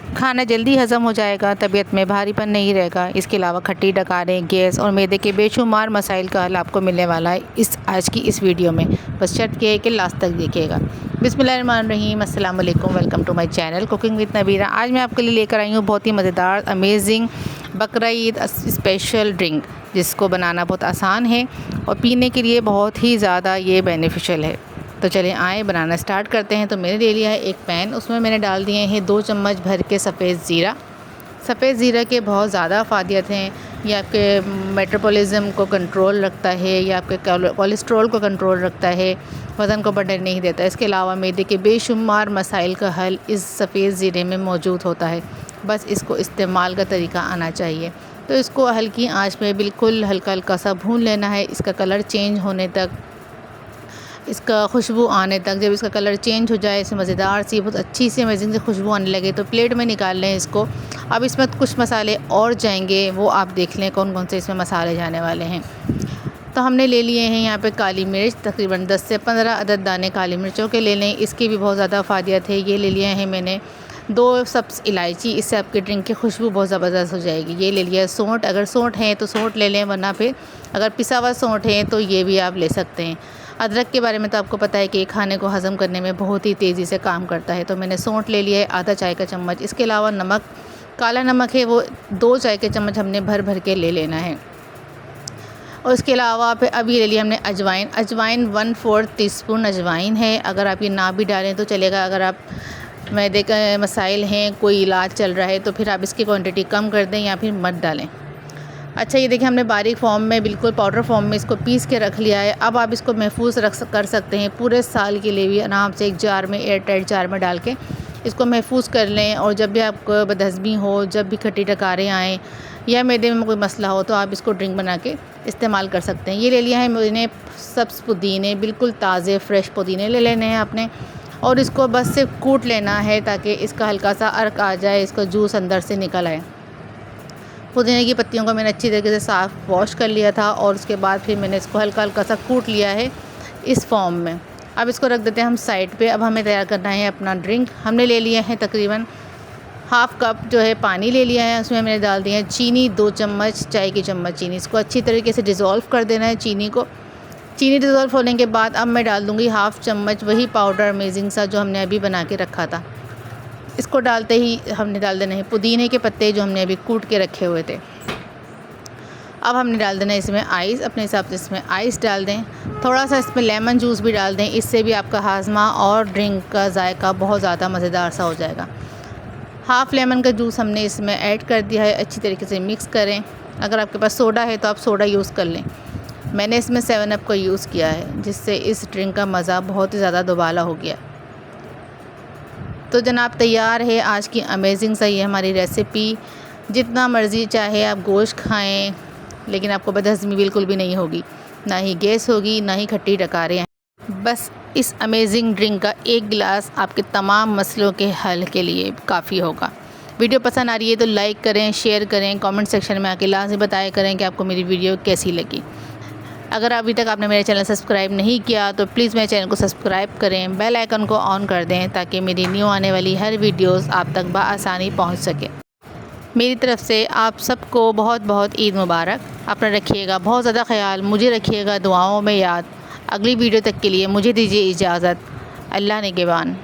खाना जल्दी हज़म हो जाएगा, तबीयत में भारीपन नहीं रहेगा। इसके अलावा खट्टी डकारें, गैस और मैदे के बेशुमार मसाइल का हल आपको मिलने वाला है आज की इस वीडियो में। बस शर्त ये है कि लास्ट तक देखिएगा। बिस्मिल्लाहिर्रहमानिर्रहीम, अस्सलाम वालेकुम, welcome to my channel cooking with Nabira. आज मैं आपके लिए लेकर आई हूँ बहुत ही मज़ेदार अमेजिंग बकरा ईद स्पेशल ड्रिंक, जिसको बनाना बहुत आसान है और पीने के लिए बहुत ही ज़्यादा ये बेनिफिशियल है। तो चलिए आए बनाना स्टार्ट करते हैं। तो मैंने ले लिया है एक पैन, उसमें मैंने डाल दिए हैं 2 चम्मच भर के सफ़ेद ज़ीरा। सफ़ेद ज़ीरा के बहुत ज़्यादा फ़ायदे हैं। ये आपके मेटाबॉलिज़्म को कंट्रोल रखता है, ये आपके कोलेस्ट्रॉल को कंट्रोल रखता है, वज़न को बढ़ने नहीं देता। इसके अलावा मैदे के बेशुमार मसाइल का हल इस सफ़ेद ज़ीरे में मौजूद होता है। बस इसको इस्तेमाल का तरीका आना चाहिए। तो इसको हल्की आंच में बिल्कुल हल्का हल्का सा भून लेना है, इसका कलर चेंज होने तक, इसका खुशबू आने तक। जब इसका कलर चेंज हो जाए, इसमें मज़ेदार सी बहुत अच्छी सी अमेजिंग सी खुशबू आने लगे तो प्लेट में निकाल लें इसको। अब इसमें कुछ मसाले और जाएंगे, वो आप देख लें कौन कौन से इसमें मसाले जाने वाले हैं। तो हमने ले लिए हैं यहाँ पे काली मिर्च, तकरीबन 10 से 15 अदद दाने काली मिर्चों के ले लें। इसकी भी बहुत ज़्यादा फ़ायदे थे। ये ले लिए हैं मैंने 2 सब्ज़ इलायची, इससे आपकी ड्रिंक की खुशबू बहुत ज़बरदस्त हो जाएगी। ये ले लिया सौंठ, अगर सौंठ है तो सौंठ ले लें, वरना फिर अगर पिसा हुआ सौंठ है तो ये भी आप ले सकते हैं। अदरक के बारे में तो आपको पता है कि खाने को हज़म करने में बहुत ही तेज़ी से काम करता है। तो मैंने सौंठ ले लिया है आधा चाय का चम्मच। इसके अलावा नमक, काला नमक है वो 2 चाय के चम्मच हमने भर भर के ले लेना है। और इसके अलावा फिर अब ये ले लिया हमने अजवाइन। अजवाइन 1/4 टीस्पून अजवाइन है। अगर आप ये ना भी डालें तो चलेगा। अगर आप मैदे का मसाइल हैं, कोई इलाज चल रहा है, तो फिर आप इसकी क्वांटिटी कम कर दें या फिर मत डालें। अच्छा, ये देखिए हमने बारीक फॉर्म में, बिल्कुल पाउडर फॉर्म में इसको पीस के रख लिया है। अब आप इसको महफूज कर सकते हैं पूरे साल के लिए भी आराम से। एक जार में, एयर टाइट जार में डाल के इसको महफूज कर लें। और जब भी आपको बदहज़मी हो, जब भी खट्टी डकारें आएँ या मैदे में कोई मसला हो, तो आप इसको ड्रिंक बना के इस्तेमाल कर सकते हैं। ये ले लिया है मैंने सब्ज़ पुदीने, बिल्कुल ताज़े फ्रेश पुदीने ले लेने हैं आपने, और इसको बस सिर्फ कूट लेना है ताकि इसका हल्का सा अर्क आ जाए, इसका जूस अंदर से निकल आए। पुदीने की पत्तियों को मैंने अच्छी तरीके से साफ़ वॉश कर लिया था और उसके बाद फिर मैंने इसको हल्का हल्का सा कूट लिया है इस फॉर्म में। अब इसको रख देते हैं हम साइड पे। अब हमें तैयार करना है अपना ड्रिंक। हमने ले लिए हैं तकरीबन हाफ़ कप जो है पानी ले लिया है। उसमें मैंने डाल दिया है चीनी, 2 चम्मच चाय की चम्मच चीनी। इसको अच्छी तरीके से डिज़ोल्व कर देना है चीनी को। चीनी डिज़ोल्व होने के बाद अब मैं डाल दूँगी हाफ़ चम्मच वही पाउडर अमेजिंग सा जो हमने अभी बना के रखा था। इसको डालते ही हमने डाल देना है पुदीने के पत्ते जो हमने अभी कूट के रखे हुए थे। अब हमने डाल देना है इसमें आइस, अपने हिसाब से इसमें आइस डाल दें। थोड़ा सा इसमें लेमन जूस भी डाल दें, इससे भी आपका हाजमा और ड्रिंक का जायका बहुत ज़्यादा मज़ेदार सा हो जाएगा। हाफ़ लेमन का जूस हमने इसमें ऐड कर दिया है। अच्छी तरीके से मिक्स करें। अगर आपके पास सोडा है तो आप सोडा यूज़ कर लें। मैंने इसमें 7 अप का यूज़ किया है, जिससे इस ड्रिंक का मज़ा बहुत ही ज़्यादा दुबाला हो गया। तो जनाब तैयार है आज की अमेजिंग सा ये हमारी रेसिपी। जितना मर्ज़ी चाहे आप गोश्त खाएं, लेकिन आपको बदहज़मी बिल्कुल भी नहीं होगी, ना ही गैस होगी, ना ही खट्टी डकारें। बस इस अमेजिंग ड्रिंक का एक गिलास आपके तमाम मसलों के हल के लिए काफ़ी होगा। वीडियो पसंद आ रही है तो लाइक करें, शेयर करें, कमेंट सेक्शन में आके लाज़िम बताया करें कि आपको मेरी वीडियो कैसी लगी। अगर अभी तक आपने मेरे चैनल सब्सक्राइब नहीं किया तो प्लीज़ मेरे चैनल को सब्सक्राइब करें, बेल आइकन को ऑन कर दें ताकि मेरी न्यू आने वाली हर वीडियोस आप तक बआसानी पहुंच सके। मेरी तरफ़ से आप सबको बहुत बहुत ईद मुबारक। अपना रखिएगा बहुत ज़्यादा ख्याल, मुझे रखिएगा दुआओं में याद। अगली वीडियो तक के लिए मुझे दीजिए इजाज़त। अल्लाह निगहबान।